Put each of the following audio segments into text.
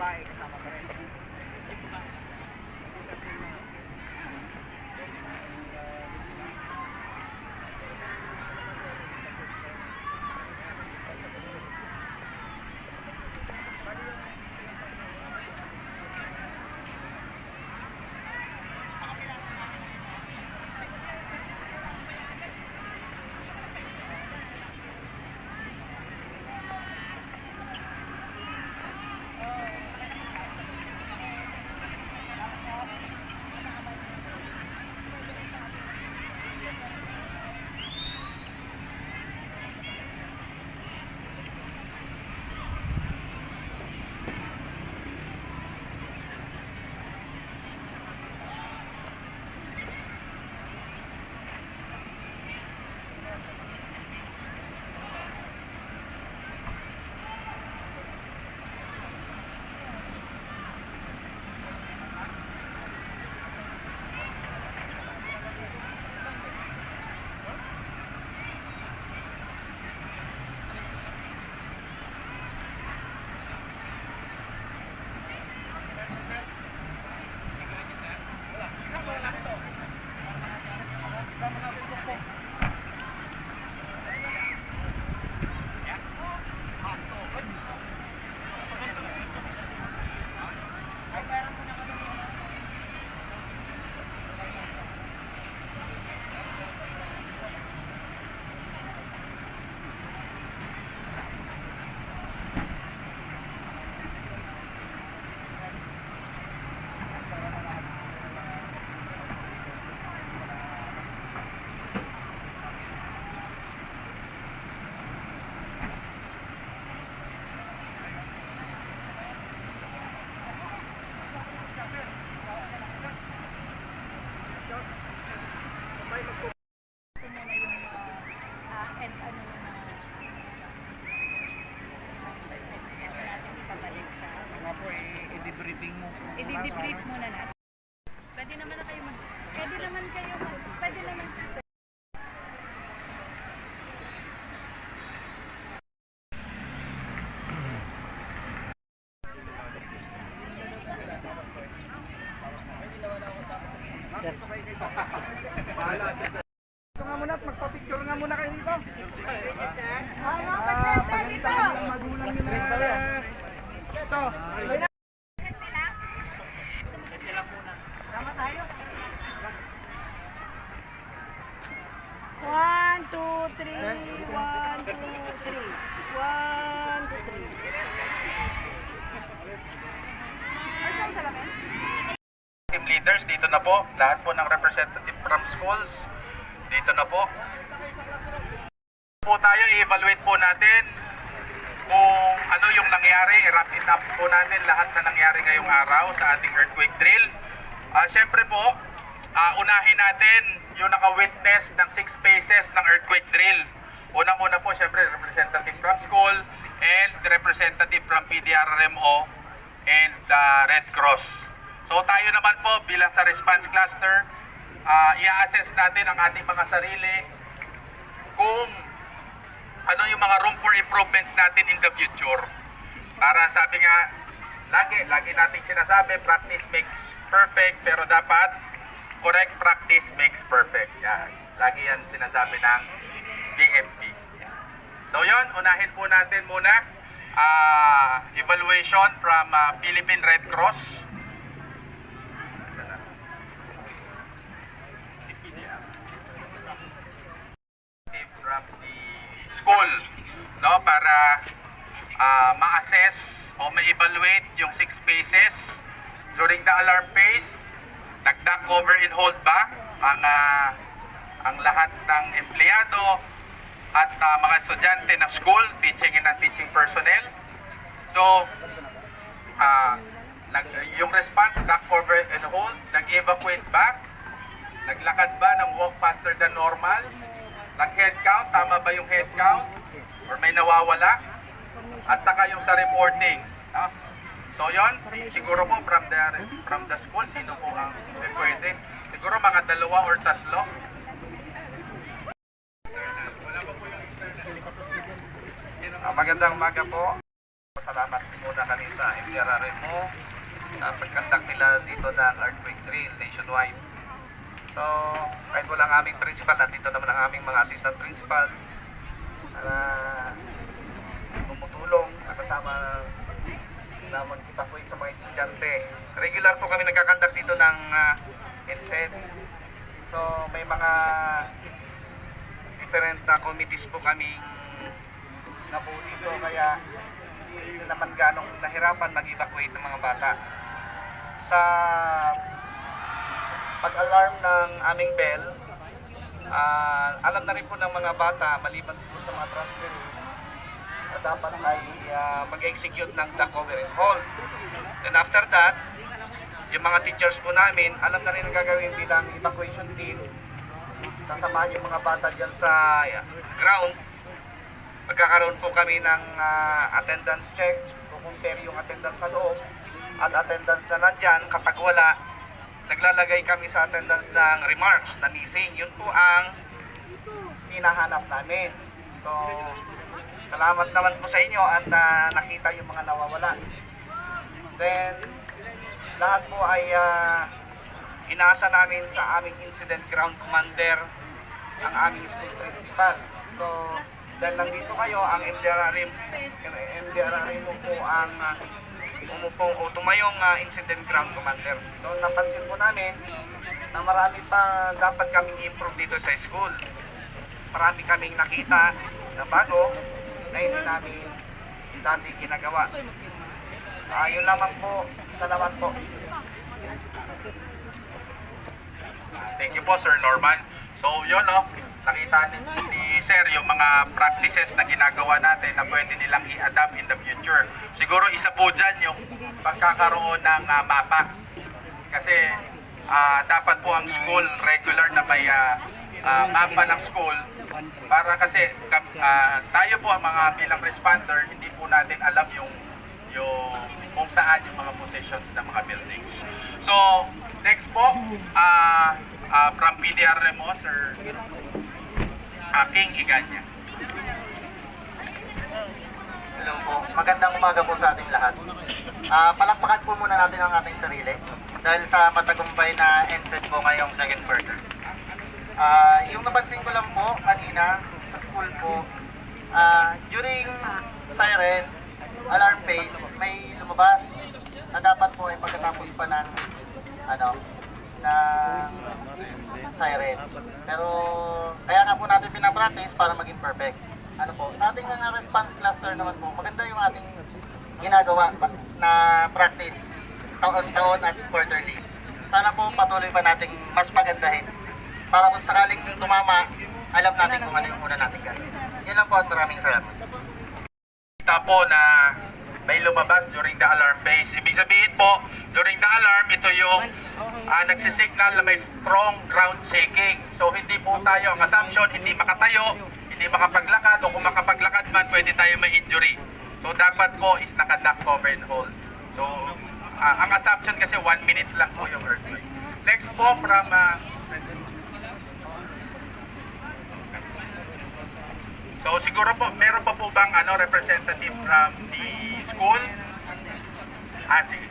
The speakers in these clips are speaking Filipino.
babae kasama pa rin. I-debriefing mo. I-debrief muna natin. Pwede naman kayo pwede naman Ito nga muna at magpa-picture nga muna kayo dito. Ano ka siyempre dito? Magulang nyo na. Ito. Tama tayo. 1, 2, 3. 1, 2, 3. 1, 2, 3. Asan sa lamin? Team leaders, dito na po. Lahat po ng representative from schools, dito na po. Tayo, i-evaluate po natin kung ano yung nangyari. I-wrap it up po natin lahat na nangyari ngayong araw sa ating earthquake drill. Siyempre po, unahin natin yung naka-witness ng 6 phases ng earthquake drill. Unang-una po, siyempre, representative from school and the representative from PDRMO and the Red Cross. So tayo naman po bilang sa response cluster, i-assess natin ang ating mga sarili kung ano yung mga room for improvements natin in the future. Para sabi nga, lagi nating sinasabi, practice makes perfect, pero dapat correct practice makes perfect. Yan. Lagi yan sinasabi ng DFP. So yun, unahin po natin muna evaluation from Philippine Red Cross. From the school, no, para ma-assess o ma-evaluate yung 6 phases. During the alarm phase, nag-duck over and hold back ang lahat ng empleyado at mga estudyante ng school, teaching and non-teaching personnel. So, yung response, duck over and hold, nag-evacuate back, naglakad ba ng walk faster than normal, nag-head count, tama ba yung head count, or may nawawala, at saka yung sa reporting. No? So yon, siguro po from the school, sino po ang pwede? Siguro mga 2 or 3. Magandang umaga po. magpasalamat muna kami sa MTRRMO sa pagkandak nila dito ng earthquake drill nationwide. So, kahit walang aming principal, nandito naman ang aming mga assistant principal na tumutulong kasama na mag-evacuate sa mga estudyante. Regular po kami nagkakandak dito ng EDSED. So, may mga different committees po kaming nabuo dito, kaya hindi naman ganong nahirapan mag-evacuate ng mga bata. Sa pag-alarm ng aming bell, alam na rin po ng mga bata, maliban siguro sa mga transferees, na dapat ay mag-execute ng the cover and hold. Then after that, yung mga teachers po namin, alam na rin ang gagawin bilang evacuation team. Sasamahan yung mga bata dyan sa ground. Magkakaroon po kami ng attendance check, compare yung attendance sa loob at attendance na nandyan. Kapag wala, naglalagay kami sa attendance ng remarks na missing. Yun po ang hinahanap namin. So, salamat naman po sa inyo at nakita yung mga nawawala. Then, lahat po ay inaasa namin sa aming incident ground commander, ang aming school principal. So, dahil nandito kayo, ang MDRRM po ang tumayong incident ground commander. So, napansin po namin na marami pa dapat kaming improve dito sa school. Marami kaming nakita na bago na hindi namin dati ginagawa. Yun lamang po. Salamat po. Thank you po, Sir Norman. So, yun, no? Nakita ni Sir yung mga practices na ginagawa natin na pwede nilang i-adapt in the future. Siguro isa po dyan yung pagkakaroon ng mapa. Kasi dapat po ang school regular na may mapa ng school para kasi tayo po ang mga bilang responder, hindi po natin alam yung kung saan yung mga possessions ng mga buildings. So, next po, from PDRMO, Sir King Iganya. Hello po. Magandang umaga po sa ating lahat. Palakpakan po muna natin ang ating sarili dahil sa matagumpay na EDSED po ngayong second quarter. Yung napansin ko lang po kanina sa school po, during siren, alarm phase, may lumabas na dapat po ay pagkatapos pa ng siren. Pero kaya nga po natin pinapractice para maging perfect. Sa ating mga response cluster naman po, maganda yung ating ginagawa na practice taon-taon at quarterly. Sana po patuloy pa nating mas pagandahin para kung sakaling tumama, alam natin kung ano yung una natin gagawin. Yun lang po at maraming salamat. Kita po na may lumabas during the alarm phase. Ibig sabihin po, during the alarm, ito yung nagsisignal na may strong ground shaking. So hindi po tayo, ang assumption, hindi makatayo, hindi makapaglakad, o kung makapaglakad man, pwede tayo may injury. So dapat po is naka-duck, cover and hold. So ang assumption kasi 1 minute lang po yung earthquake. Next po from so siguro po, meron pa po bang representative from the school? Sige.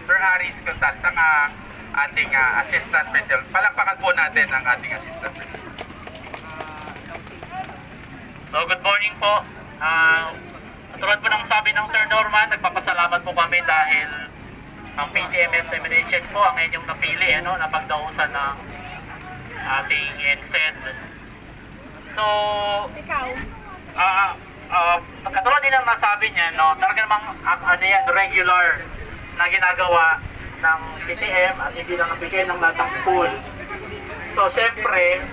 Sir Aris Gonzalez, ang ating assistant principal. Palakpakan po natin ang ating assistant principal. So good morning po. Tulad po ng sabi ng Sir Norman, nagpapasalamat po kami dahil ang PTMS MNHS po ang inyong napili na pagdausan ng ating EDSED. So, katulad din ang nasabi niya, talaga namang regular na ginagawa ng PTM at hindi lang nabigay ng lahat ng school. So, syempre,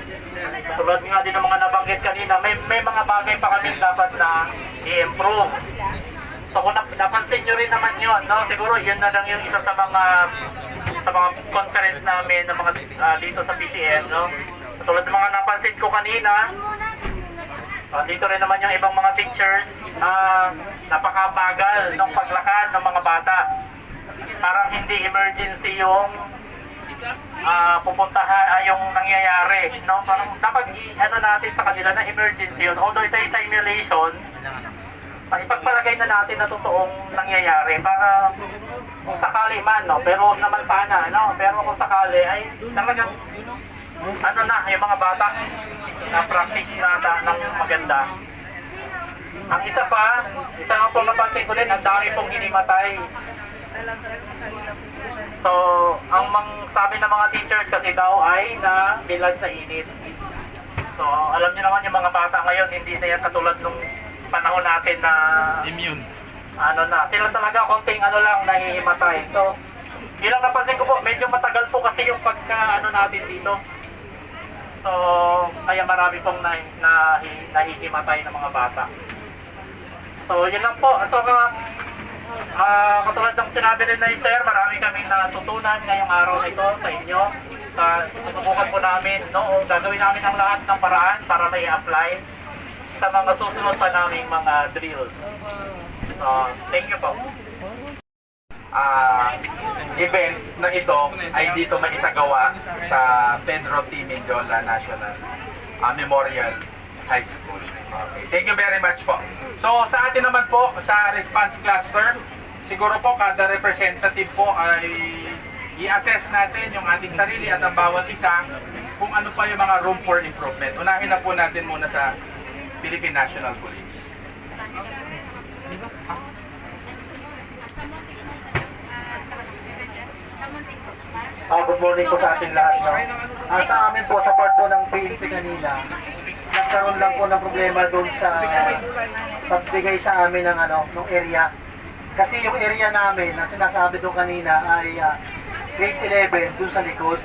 tulad nga din ng mga nabanggit kanina, may mga bagay pa kami dapat na i-improve. So, kung napansin nyo rin naman yun, siguro yun na lang yung isa sa mga conference namin ng mga dito sa PTM, tulad ng mga napansin ko kanina, dito rin naman yung ibang mga teachers, napakabagal ng paglakad ng mga bata. Parang hindi emergency yung pupuntahan yung nangyayari. Parang dapat natin sa kanila na emergency yun. Although ito ay simulation, ipagpalagay na natin na totoong nangyayari para kung sakali man, no? Pero huwag naman sana, no? Pero kung sakali ay talagang ano na, yung mga bata na practice na ng maganda. Ang isa nga po napansin ko din, ang dami pong hinimatay. So, ang sabi ng mga teachers kasi daw ay na bilad sa init. So, alam niyo naman yung mga bata ngayon, hindi na yan katulad nung panahon natin na Immune. ano na, sila talaga konting ano lang nahihimatay. So, yun lang napansin ko po, medyo matagal po kasi yung pagka ano natin dito. So, kaya marami pong nahihimatay ng mga bata. So, yun lang po. So, katulad ng sinabi rin na Sir, marami kaming natutunan ngayong araw na ito sa inyo. Susubukan po namin, no, gagawin namin ang lahat ng paraan para may apply sa mga susunod pa naming mga drill. So, thank you po. Event na ito ay dito maisagawa sa Pedro T. Mendiola National Memorial High School. Okay, thank you very much po. So sa atin naman po, sa response cluster, siguro po kada representative po ay i-assess natin yung ating sarili at ang bawat isa kung ano pa yung mga room for improvement. Unahin na po natin muna sa Philippine National Police. Good morning po sa ating lahat. No? Sa amin po, sa part po ng PNP kanina, nagkaroon lang po ng problema doon sa pagbigay sa amin ng, ng area. Kasi yung area namin na sinasabi doon kanina ay grade 11 doon sa likod.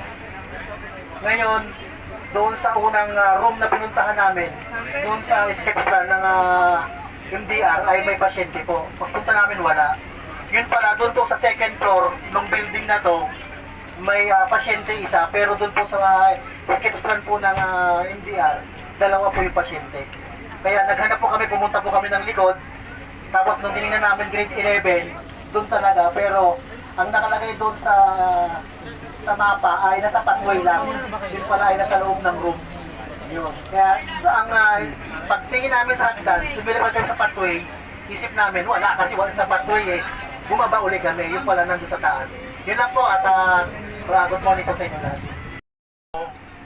Ngayon, doon sa unang room na pinuntahan namin, doon sa sketch plan ng MDR ay may pasyente po. Pagpunta namin wala. Yun pala, doon po sa second floor ng building na to, may pasyente isa, pero doon po sa sketch plan po ng MDR, dalawa po yung pasyente. Kaya naghanap po kami, pumunta po kami ng likod, tapos nung tinignan namin grade 11, doon talaga, pero ang nakalagay doon sa mapa ay nasa pathway lang, yun pala ay nasa loob ng room. Yun. Kaya ang pagtingin namin sa hagdan, sumilipad kami sa pathway, isip namin, wala kasi wala sa pathway eh. Bumaba uli kami, yun pala nandun sa taas. Yun lang po at good morning po sa inyo lahat.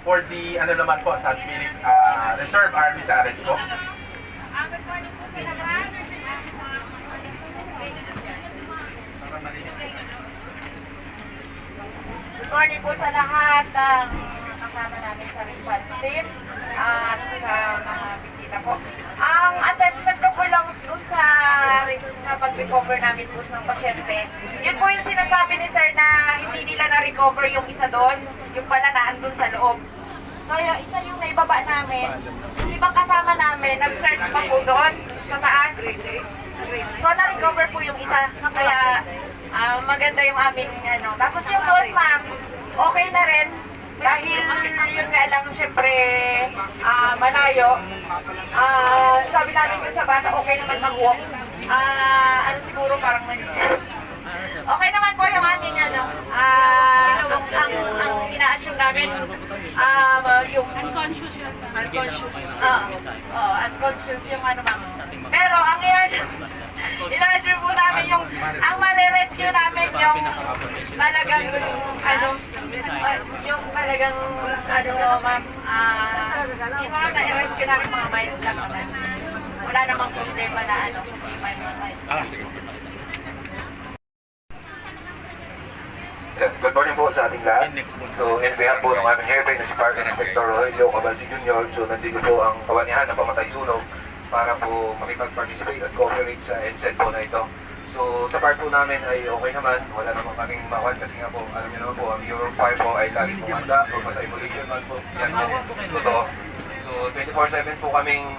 For the ano naman po sa Reserve Army sa Aresco. Good morning po sa lahat. Good morning po sa lahat ng kasama namin sa response team at sa mga bisita po. Ang assessment ko po lang dun sa pag-recover namin po ng pasyente, yun po yung sinasabi ni Sir na hindi nila na-recover yung isa doon, yung pala naandun sa loob. So yung isa yung naibaba namin, yung ibang kasama namin, nag-search pa po doon sa taas. So na-recover po yung isa, kaya maganda yung aming ano. Tapos yung doon ma'am, okay na rin. Dahil yun nga lang, syempre, malayo. Sabi namin dun sa bata, okay naman mag-walk. Ano siguro parang okay naman po yung ating ano, ang ina-assume namin, yung unconscious yun. Unconscious. Unconscious yung ano ma'am. Pero ang ina-assume po namin yung, ang mare-rescue namin yung talagang, ano, yung talagang, ano ma'am, yung mga na-rescue namin mga mild lang naman. Wala namang problema na ano, mild. Sige. Good morning po sa ating lahat. So, in behalf po ng aming hepe na si Park Inspector Rogelio Cabalsi Jr. So, nandito po ang kawanihan ng pamatay sunog para po makipag-participate at cooperate sa EDSED po na ito. So, sa part po namin ay okay naman. Wala naman kaming makuha kasi nga po, alam niyo naman po, ang Euro 5 po ay lagi pumanda. Pagka sa evolution man po, yan po, totoo. So, 24/7 po kaming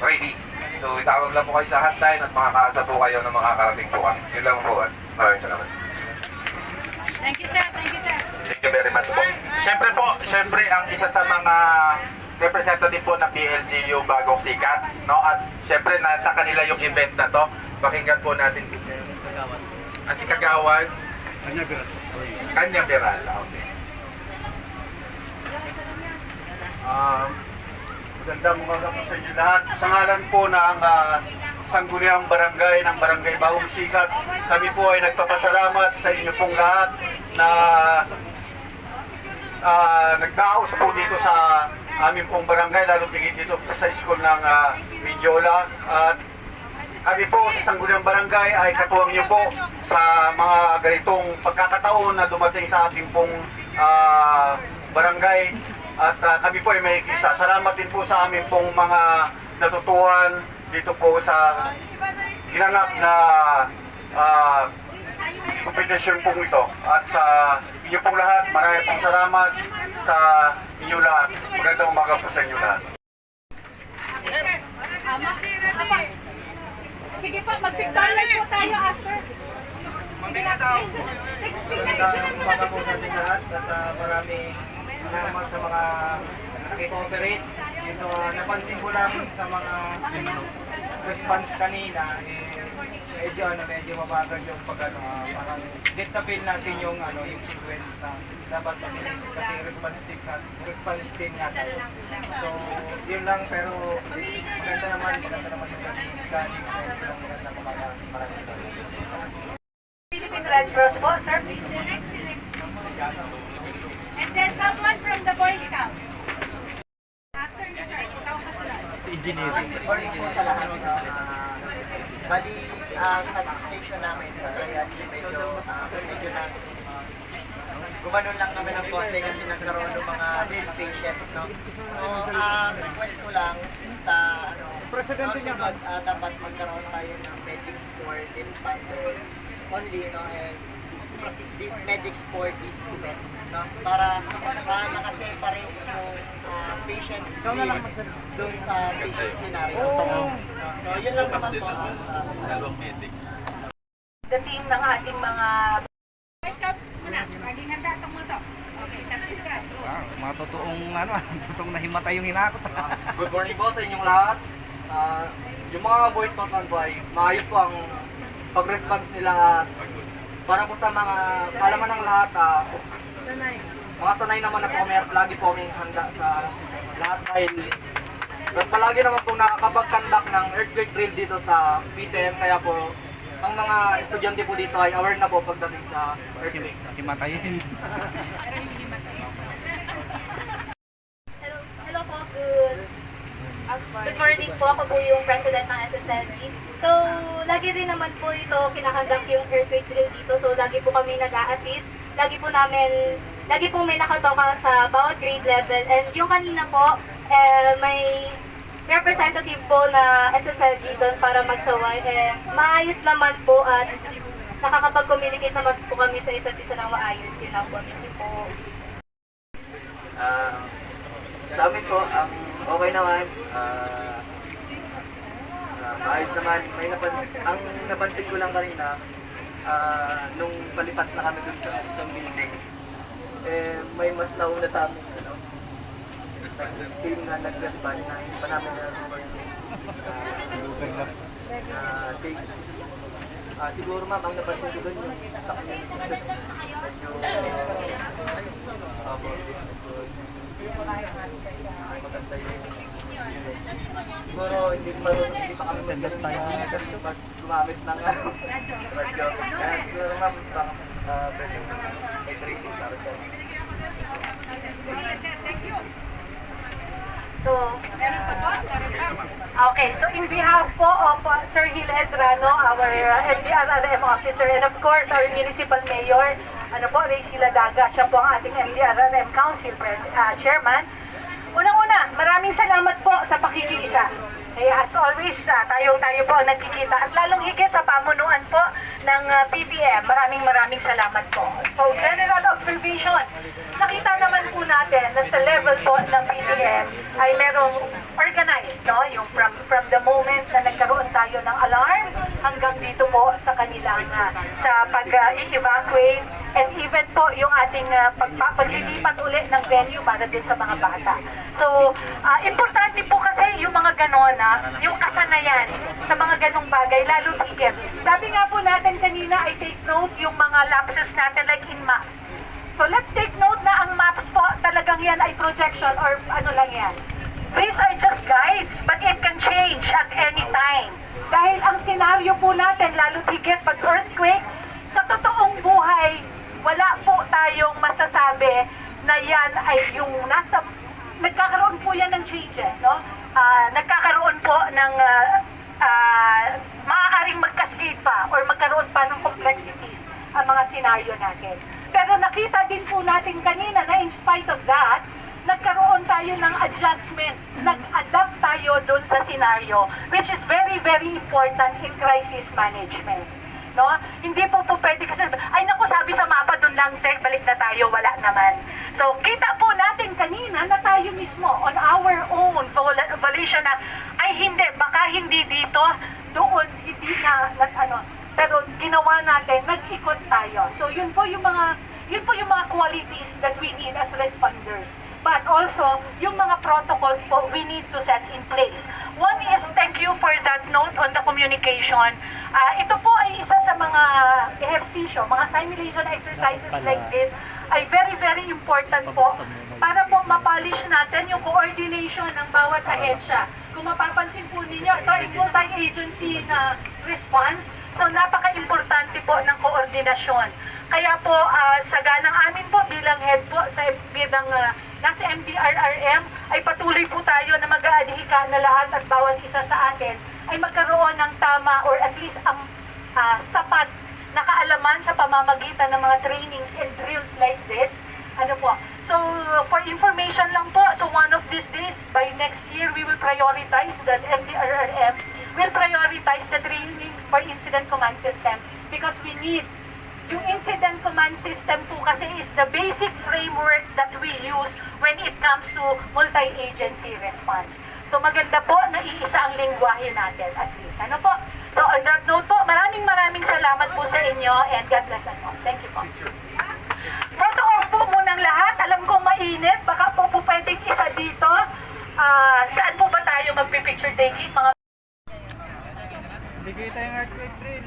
ready. So, itawag lang po kayo sa hotline at makakaasa po kayo na makakarating po kami. Yun lang po. Maraming salamat. Thank you, sir. Thank you, sir. Thank you very much po. Siyempre ang isa sa mga representative po ng PLGU bagong sikat, no? At siyempre nasa kanila yung event na to. Pakinggan po natin si Kagawad. Kanya Beral. Okay. Magandang umaga po sa inyo lahat. Sa ngalan po ng sangguniang barangay ng Barangay Bawang Sikat. Kami po ay nagpapasalamat sa inyo pong lahat na nagdaos po dito sa aming pong barangay, lalo tigit dito sa school ng Mindiola. At kami po sa sangguniang barangay ay katuwang niyo po sa mga ganitong pagkakataon na dumating sa ating pong barangay. At kami po ay may salamat din po sa aming pong mga natutuhan dito po sa ginanap na competition pong ito. At sa inyo pong lahat, maraming pong salamat sa inyo lahat. Magandang umaga po sa inyo lahat. Sige po, mag-picture live po tayo after. Magandang umaga po sa ating lahat at maraming salamat sa mga nakikooperate. Ito, napansin ko lang sa mga response kanina, medyo mabagal yung parang feel natin yung yung sequence na dapat mabilis kasi response team natin. So, yun lang, pero maganda naman yung planning sa maganda maraming salamat. Philippine Red Cross po, sir. And then someone from the Boy Scouts. After you, sir, ikaw ang kasunod. Engineering. Bali, sa station namin sa Rayati, medyo na gumanon lang namin ng konti kasi nagkaroon ng mga dead patient, no? So, request ko lang sa susunod, dapat magkaroon tayo ng medics for this fighter only, no? And medics for this event, no? Para nakaseparate yung patient doon sa patient scenario. So, yun lang naman po. Dalawang medics. The team ng ating mga Boy Scout muna. Maging handa itong moto. Okay, Sir Siska. Mga totoong nahimatay yung hinakot. Good morning po sa inyong lahat. Yung mga Boy Scout man po ay maayos po ang pag-response nila at para po sa mga kalaman ng lahat, mga sanay naman na po, lagi po kaming handa sa lahat dahil palagi naman po nakakapag-conduct ng earthquake drill dito sa PTM, kaya po ang mga estudyante po dito ay aware na po pagdating sa earthquake. Himatayin. Hello po, good morning po. Ako po yung president ng SSLG. So, lagi rin naman po ito kinakandak yung earthquake drill dito. So, lagi po kami nag-a-assist. Lagi po may nakatoka sa bawat grade level. And yung kanina po, may representative po na SSLG doon para magsaway. And maayos naman po at nakakapag-communicate naman po kami sa isa't isa ng maayos. Yun lang po. Thank you po. Sa amin po, okay naman. Maayos naman. Ang napansin ko lang kanina, nung palipat na kami dun sa isang building, may mas nauna sa amin, team na nag-respond na hindi pa namin siguro ma'am, ang napansin ko dun yung sa kanya maganda yun. Siguro hindi pa kami mas gumamit ng radyo. Kaya siguro ma'am, pwede may training para sa So, meron pa po? Okay, so in behalf po of Sir Gil Edrano, our MDRRM officer, and of course, our municipal mayor, Ray Siladaga, siya po ang ating MDRRM Council Chairman. Unang-una, maraming salamat po sa pakikiisa. Kaya as always, tayo po ang nagkikita at lalong higit sa pamunuan po ng PTM. Maraming salamat po. So, general observation, nakita naman po natin na sa level po ng PTM ay merong organized, no? Yung from the moment na nagkaroon tayo ng alarm hanggang dito po sa kanilang sa pag-evacuate and even po yung ating paglilipat ulit ng venue para din sa mga bata. So, importante po kasi yung mga ganon, yung kasanayan sa mga ganong bagay, lalo higit. Sabi nga po natin kanina, I take note yung mga lapses natin like in maps. So, let's take note na ang maps po, talagang yan ay projection or ano lang yan. These are just guides, but it can change at any time. Dahil ang senaryo po natin, lalo higit pag earthquake, sa totoong buhay, wala po tayong masasabi na yan ay yung nagkakaroon po yan ng changes, no? Nagkakaroon po ng maaaring magkascade pa or magkaroon pa ng complexities ang mga senaryo natin. Pero nakita din po natin kanina na in spite of that, nagkaroon tayo ng adjustment, nag-adapt tayo dun sa senaryo, which is very, very important in crisis management. No? Hindi po pwede kasi, ay naku, sabi sa mapa dun lang, check, balik na tayo, wala naman. So, kita po natin kanina na tayo mismo, on our own volition na, ay hindi, baka hindi dito, doon, hindi na pero ginawa natin, nag-ikot tayo. So, yun po yung mga qualities that we need as responders. But also, yung mga protocols po, we need to set in place. One is, thank you for that note on the communication. Ito po ay isa sa mga ehersisyo, mga simulation exercises like this, ay very, very important po para po mapolish natin yung coordination ng bawat ahensya. Kung mapapansin po ninyo, ito ay multi-agency na response. So, napaka-importante po ng koordinasyon. Kaya po, sa ganang amin po bilang head po, bilang nasa MDRRM, ay patuloy po tayo na mag-aadhika na lahat at bawat isa sa atin ay magkaroon ng tama or at least ang sapat na kaalaman sa pamamagitan ng mga trainings and drills like this. So, for information lang po, so one of these days, by next year, we will prioritize, the MDRRM will prioritize the trainings for incident command system because we need, yung incident command system po kasi is the basic framework that we use when it comes to multi-agency response. So, maganda po na iisa ang lingwahe natin at least. So, on that note po, maraming salamat po sa inyo and God bless us all. Thank you po. Photo off po munang lahat. Alam kong mainit. Baka po pwedeng isa dito. Saan po ba tayo magpipicture taking? Bigay tayong earthquake drill.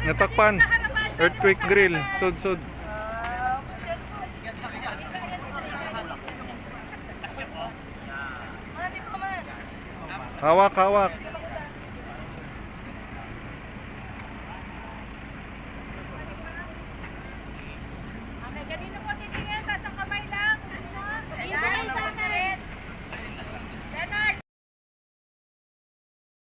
Natakpan. Earthquake drill. Sud. Hawak.